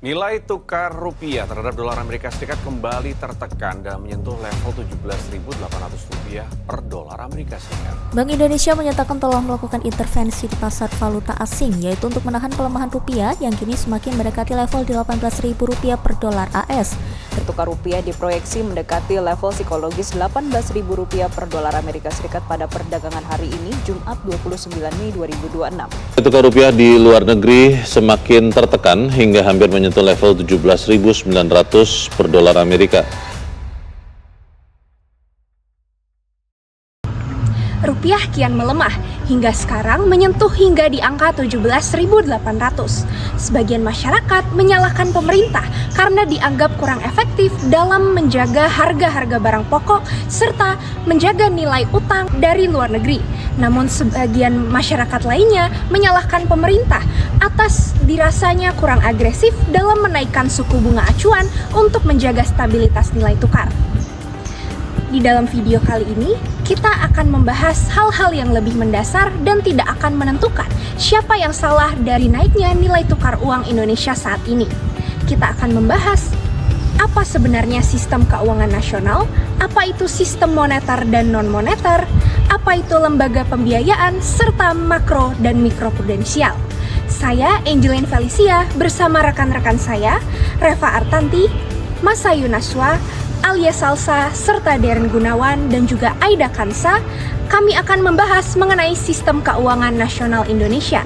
Nilai tukar rupiah terhadap dolar Amerika Serikat kembali tertekan dan menyentuh level Rp17.800 per dolar Amerika Serikat. Bank Indonesia menyatakan telah melakukan intervensi di pasar valuta asing, yaitu untuk menahan pelemahan rupiah yang kini semakin mendekati level Rp18.000 per dolar AS. Tukar rupiah diproyeksi mendekati level psikologis Rp18.000 per dolar Amerika Serikat pada perdagangan hari ini, Jumat 29 Mei 2026. Tukar rupiah di luar negeri semakin tertekan hingga hampir menyentuh level 17.900 per dolar Amerika. Rupiah kian melemah, hingga sekarang menyentuh hingga di angka 17.800. Sebagian masyarakat menyalahkan pemerintah karena dianggap kurang efektif dalam menjaga harga-harga barang pokok serta menjaga nilai utang dari luar negeri. Namun sebagian masyarakat lainnya menyalahkan pemerintah atas dirasanya kurang agresif dalam menaikkan suku bunga acuan untuk menjaga stabilitas nilai tukar. Di dalam video kali ini, kita akan membahas hal-hal yang lebih mendasar dan tidak akan menentukan siapa yang salah dari naiknya nilai tukar uang Indonesia saat ini. Kita akan membahas apa sebenarnya sistem keuangan nasional, apa itu sistem moneter dan non-moneter, apa itu lembaga pembiayaan, serta makro dan mikroprudensial. Saya Angeline Felicia bersama rekan-rekan saya, Reva Artanti, Masayu Naswa, Alia Salsa, serta Darren Gunawan dan juga Aida Kansa, kami akan membahas mengenai sistem keuangan nasional Indonesia.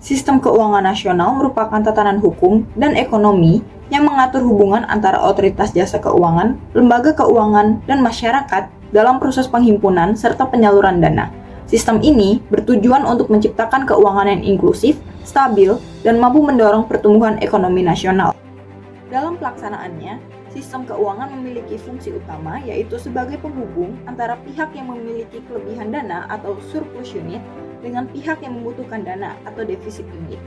Sistem keuangan nasional merupakan tatanan hukum dan ekonomi yang mengatur hubungan antara otoritas jasa keuangan, lembaga keuangan, dan masyarakat dalam proses penghimpunan serta penyaluran dana. Sistem ini bertujuan untuk menciptakan keuangan yang inklusif, stabil, dan mampu mendorong pertumbuhan ekonomi nasional. Dalam pelaksanaannya, sistem keuangan memiliki fungsi utama yaitu sebagai penghubung antara pihak yang memiliki kelebihan dana atau surplus unit dengan pihak yang membutuhkan dana atau defisit unit.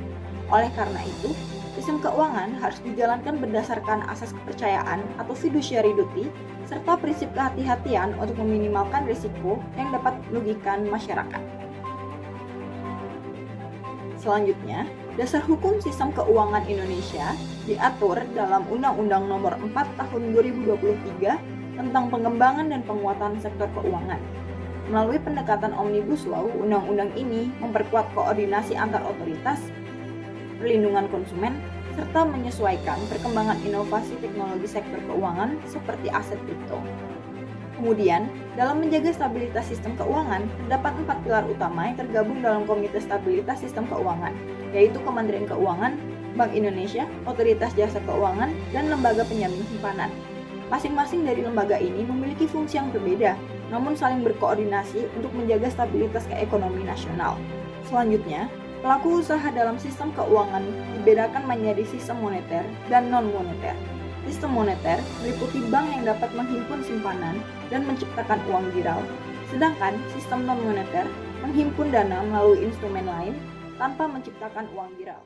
Oleh karena itu, sistem keuangan harus dijalankan berdasarkan asas kepercayaan atau fiduciary duty serta prinsip kehati-hatian untuk meminimalkan risiko yang dapat merugikan masyarakat. Selanjutnya, dasar hukum sistem keuangan Indonesia diatur dalam Undang-Undang Nomor 4 Tahun 2023 tentang pengembangan dan penguatan sektor keuangan. Melalui pendekatan Omnibus Law, undang-undang ini memperkuat koordinasi antar otoritas, perlindungan konsumen, serta menyesuaikan perkembangan inovasi teknologi sektor keuangan seperti aset kripto. Kemudian, dalam menjaga stabilitas sistem keuangan, terdapat 4 pilar utama yang tergabung dalam Komite Stabilitas Sistem Keuangan, yaitu Kementerian Keuangan, Bank Indonesia, Otoritas Jasa Keuangan, dan Lembaga Penjamin Simpanan. Masing-masing dari lembaga ini memiliki fungsi yang berbeda, namun saling berkoordinasi untuk menjaga stabilitas keekonomi nasional. Selanjutnya, pelaku usaha dalam sistem keuangan dibedakan menjadi sistem moneter dan non-moneter. Sistem moneter meliputi bank yang dapat menghimpun simpanan dan menciptakan uang viral, sedangkan sistem non-moneter menghimpun dana melalui instrumen lain tanpa menciptakan uang viral.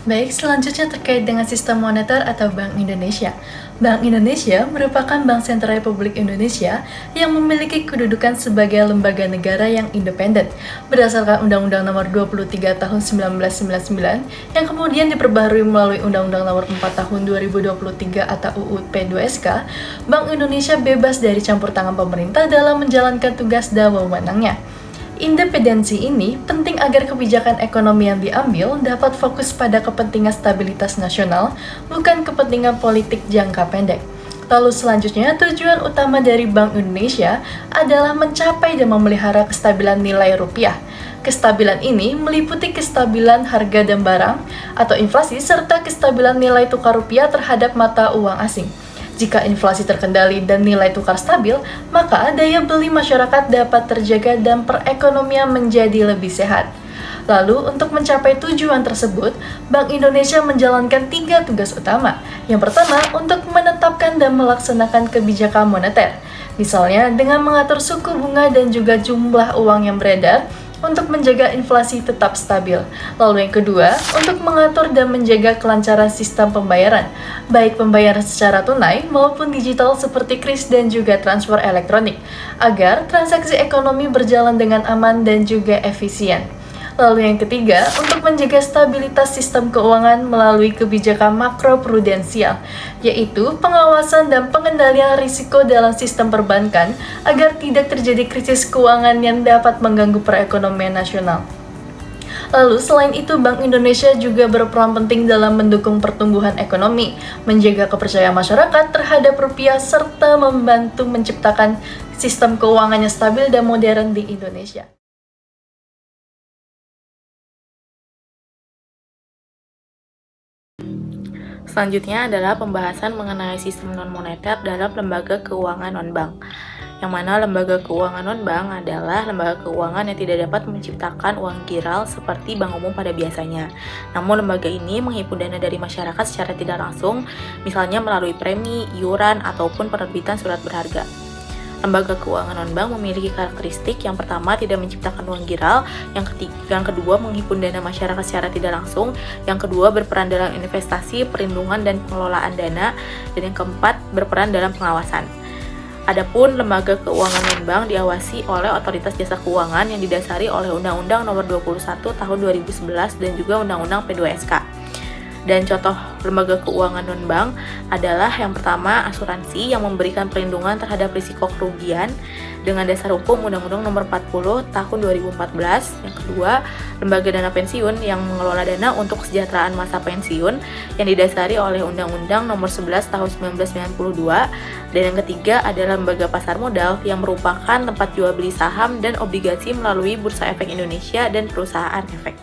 Baik, selanjutnya terkait dengan sistem moneter atau Bank Indonesia. Bank Indonesia merupakan bank sentral Republik Indonesia yang memiliki kedudukan sebagai lembaga negara yang independen berdasarkan Undang-Undang Nomor 23 Tahun 1999 yang kemudian diperbaharui melalui Undang-Undang Nomor 4 Tahun 2023 atau UU P2SK. Bank Indonesia bebas dari campur tangan pemerintah dalam menjalankan tugas dan wewenangnya. Independensi ini penting agar kebijakan ekonomi yang diambil dapat fokus pada kepentingan stabilitas nasional, bukan kepentingan politik jangka pendek. Lalu selanjutnya, tujuan utama dari Bank Indonesia adalah mencapai dan memelihara kestabilan nilai rupiah. Kestabilan ini meliputi kestabilan harga dan barang atau inflasi serta kestabilan nilai tukar rupiah terhadap mata uang asing. Jika inflasi terkendali dan nilai tukar stabil, maka daya beli masyarakat dapat terjaga dan perekonomian menjadi lebih sehat. Lalu, untuk mencapai tujuan tersebut, Bank Indonesia menjalankan 3 tugas utama. Yang pertama, untuk menetapkan dan melaksanakan kebijakan moneter. Misalnya, dengan mengatur suku bunga dan juga jumlah uang yang beredar, untuk menjaga inflasi tetap stabil. Lalu yang kedua, untuk mengatur dan menjaga kelancaran sistem pembayaran, baik pembayaran secara tunai maupun digital seperti kris dan juga transfer elektronik, agar transaksi ekonomi berjalan dengan aman dan juga efisien. Lalu yang ketiga, untuk menjaga stabilitas sistem keuangan melalui kebijakan makroprudensial, yaitu pengawasan dan pengendalian risiko dalam sistem perbankan agar tidak terjadi krisis keuangan yang dapat mengganggu perekonomian nasional. Lalu selain itu, Bank Indonesia juga berperan penting dalam mendukung pertumbuhan ekonomi, menjaga kepercayaan masyarakat terhadap rupiah, serta membantu menciptakan sistem keuangan yang stabil dan modern di Indonesia. Selanjutnya adalah pembahasan mengenai sistem non-moneter dalam lembaga keuangan non-bank. Yang mana lembaga keuangan non-bank adalah lembaga keuangan yang tidak dapat menciptakan uang giral seperti bank umum pada biasanya. Namun lembaga ini menghimpun dana dari masyarakat secara tidak langsung, misalnya melalui premi, iuran, ataupun penerbitan surat berharga. Lembaga keuangan non-bank memiliki karakteristik yang pertama tidak menciptakan uang giral, yang kedua menghimpun dana masyarakat secara tidak langsung, yang kedua berperan dalam investasi, perlindungan dan pengelolaan dana, dan yang keempat berperan dalam pengawasan. Adapun lembaga keuangan non-bank diawasi oleh Otoritas Jasa Keuangan yang didasari oleh Undang-Undang Nomor 21 Tahun 2011 dan juga Undang-Undang P2SK. Dan contoh lembaga keuangan non-bank adalah yang pertama asuransi yang memberikan perlindungan terhadap risiko kerugian dengan dasar hukum Undang-Undang Nomor 40 Tahun 2014. Yang kedua, lembaga dana pensiun yang mengelola dana untuk kesejahteraan masa pensiun yang didasari oleh Undang-Undang Nomor 11 Tahun 1992. Dan yang ketiga adalah lembaga pasar modal yang merupakan tempat jual beli saham dan obligasi melalui Bursa Efek Indonesia dan perusahaan efek.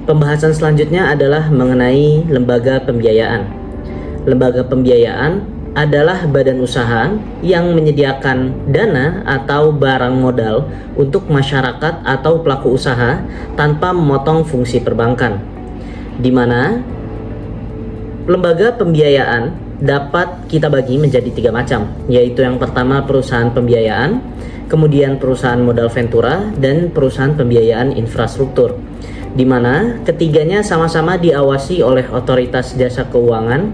Pembahasan selanjutnya adalah mengenai lembaga pembiayaan. Lembaga pembiayaan adalah badan usaha yang menyediakan dana atau barang modal untuk masyarakat atau pelaku usaha tanpa memotong fungsi perbankan. Di mana lembaga pembiayaan dapat kita bagi menjadi 3 macam, yaitu yang pertama perusahaan pembiayaan, kemudian perusahaan modal ventura, dan perusahaan pembiayaan infrastruktur, di mana ketiganya sama-sama diawasi oleh Otoritas Jasa Keuangan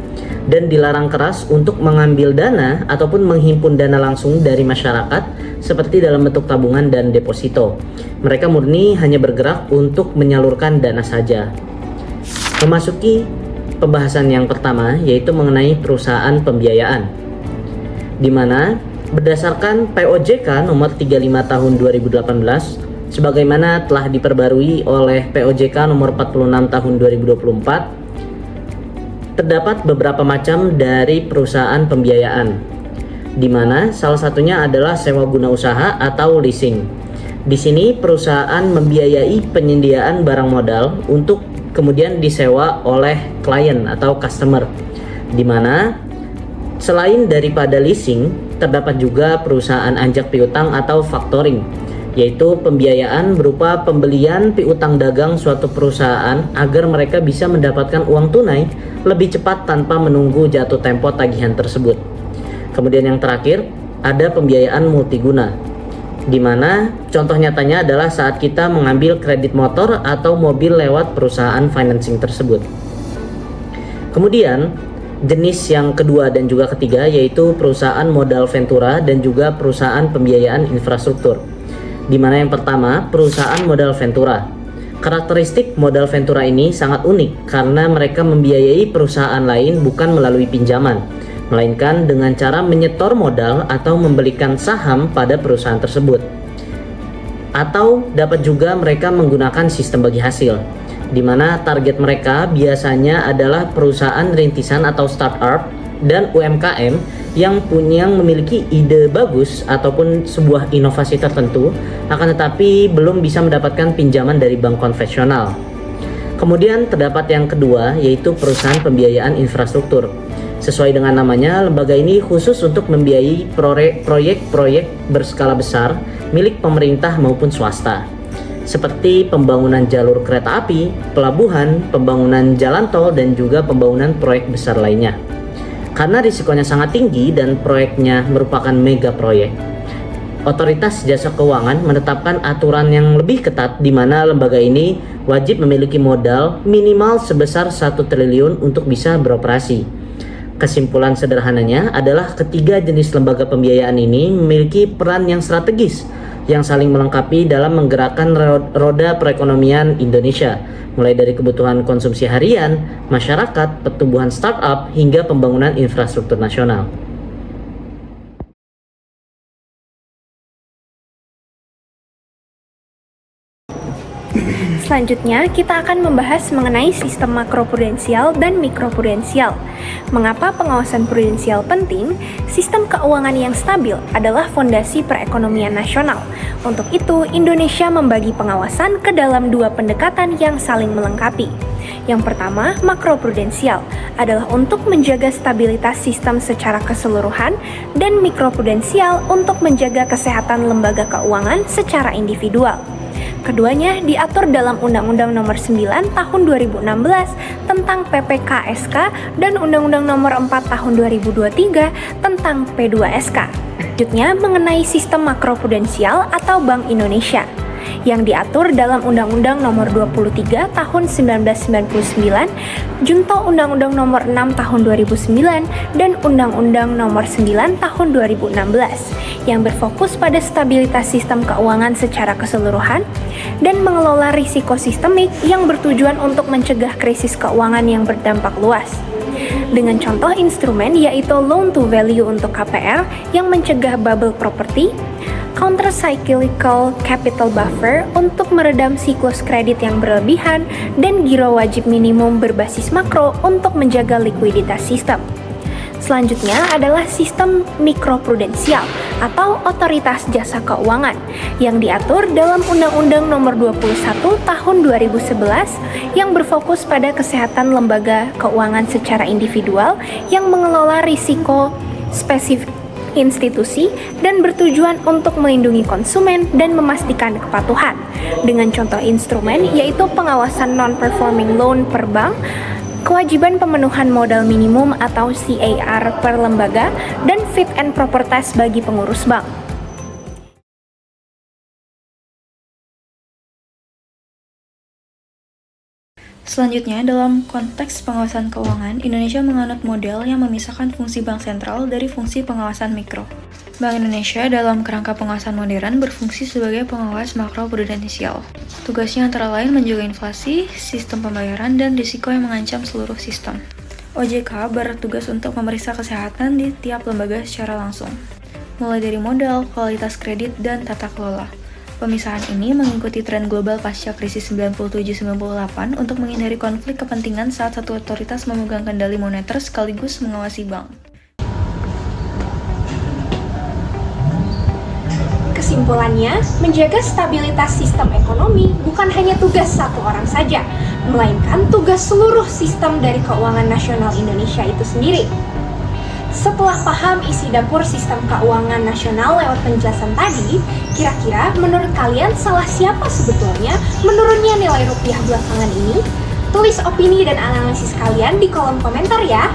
dan dilarang keras untuk mengambil dana ataupun menghimpun dana langsung dari masyarakat seperti dalam bentuk tabungan dan deposito. Mereka murni hanya bergerak untuk menyalurkan dana saja. Memasuki pembahasan yang pertama, yaitu mengenai perusahaan pembiayaan, di mana berdasarkan POJK nomor 35 tahun 2018 sebagaimana telah diperbarui oleh POJK nomor 46 tahun 2024, terdapat beberapa macam dari perusahaan pembiayaan, di mana salah satunya adalah sewa guna usaha atau leasing. Di sini perusahaan membiayai penyediaan barang modal untuk kemudian disewa oleh klien atau customer, di mana selain daripada leasing, terdapat juga perusahaan anjak piutang atau factoring, yaitu pembiayaan berupa pembelian piutang dagang suatu perusahaan agar mereka bisa mendapatkan uang tunai lebih cepat tanpa menunggu jatuh tempo tagihan tersebut. Kemudian yang terakhir, ada pembiayaan multiguna, di mana contoh nyatanya adalah saat kita mengambil kredit motor atau mobil lewat perusahaan financing tersebut. Kemudian jenis yang kedua dan juga ketiga yaitu perusahaan modal ventura dan juga perusahaan pembiayaan infrastruktur. Di mana yang pertama, perusahaan modal ventura. Karakteristik modal ventura ini sangat unik karena mereka membiayai perusahaan lain bukan melalui pinjaman, melainkan dengan cara menyetor modal atau membelikan saham pada perusahaan tersebut. Atau dapat juga mereka menggunakan sistem bagi hasil, di mana target mereka biasanya adalah perusahaan rintisan atau startup dan UMKM yang memiliki ide bagus ataupun sebuah inovasi tertentu, akan tetapi belum bisa mendapatkan pinjaman dari bank konvensional. Kemudian terdapat yang kedua, yaitu perusahaan pembiayaan infrastruktur. Sesuai dengan namanya, lembaga ini khusus untuk membiayai proyek-proyek berskala besar milik pemerintah maupun swasta, seperti pembangunan jalur kereta api, pelabuhan, pembangunan jalan tol, dan juga pembangunan proyek besar lainnya. Karena risikonya sangat tinggi dan proyeknya merupakan mega proyek, Otoritas Jasa Keuangan menetapkan aturan yang lebih ketat di mana lembaga ini wajib memiliki modal minimal sebesar 1 triliun untuk bisa beroperasi. Kesimpulan sederhananya adalah ketiga jenis lembaga pembiayaan ini memiliki peran yang strategis yang saling melengkapi dalam menggerakkan roda perekonomian Indonesia, mulai dari kebutuhan konsumsi harian, masyarakat, pertumbuhan startup, hingga pembangunan infrastruktur nasional. Selanjutnya, kita akan membahas mengenai sistem makroprudensial dan mikroprudensial. Mengapa pengawasan prudensial penting? Sistem keuangan yang stabil adalah fondasi perekonomian nasional. Untuk itu, Indonesia membagi pengawasan ke dalam dua pendekatan yang saling melengkapi. Yang pertama, makroprudensial adalah untuk menjaga stabilitas sistem secara keseluruhan, dan mikroprudensial untuk menjaga kesehatan lembaga keuangan secara individual. Keduanya diatur dalam Undang-Undang Nomor 9 Tahun 2016 tentang PPKSK dan Undang-Undang Nomor 4 Tahun 2023 tentang P2SK. Selanjutnya mengenai sistem makroprudensial atau Bank Indonesia yang diatur dalam Undang-Undang Nomor 23 Tahun 1999, Junto Undang-Undang Nomor 6 Tahun 2009, dan Undang-Undang Nomor 9 Tahun 2016 yang berfokus pada stabilitas sistem keuangan secara keseluruhan dan mengelola risiko sistemik yang bertujuan untuk mencegah krisis keuangan yang berdampak luas. Dengan contoh instrumen yaitu loan to value untuk KPR yang mencegah bubble property, counter-cyclical capital buffer untuk meredam siklus kredit yang berlebihan, dan giro wajib minimum berbasis makro untuk menjaga likuiditas sistem. Selanjutnya adalah sistem mikroprudensial atau Otoritas Jasa Keuangan yang diatur dalam Undang-Undang Nomor 21 Tahun 2011 yang berfokus pada kesehatan lembaga keuangan secara individual yang mengelola risiko spesifik institusi dan bertujuan untuk melindungi konsumen dan memastikan kepatuhan. Dengan contoh instrumen yaitu pengawasan non-performing loan per bank, kewajiban pemenuhan modal minimum atau CAR per lembaga, dan fit and proper test bagi pengurus bank. Selanjutnya, dalam konteks pengawasan keuangan, Indonesia menganut model yang memisahkan fungsi bank sentral dari fungsi pengawasan mikro. Bank Indonesia dalam kerangka pengawasan modern berfungsi sebagai pengawas makroprudensial. Tugasnya antara lain menjaga inflasi, sistem pembayaran, dan risiko yang mengancam seluruh sistem. OJK bertugas untuk memeriksa kesehatan di tiap lembaga secara langsung, mulai dari modal, kualitas kredit, dan tata kelola. Pemisahan ini mengikuti tren global pasca krisis 97-98 untuk menghindari konflik kepentingan saat satu otoritas memegang kendali moneter sekaligus mengawasi bank. Kesimpulannya, menjaga stabilitas sistem ekonomi bukan hanya tugas satu orang saja, melainkan tugas seluruh sistem dari keuangan nasional Indonesia itu sendiri. Setelah paham isi dapur sistem keuangan nasional lewat penjelasan tadi, kira-kira menurut kalian salah siapa sebetulnya menurunnya nilai rupiah belakangan ini? Tulis opini dan analisis kalian di kolom komentar ya!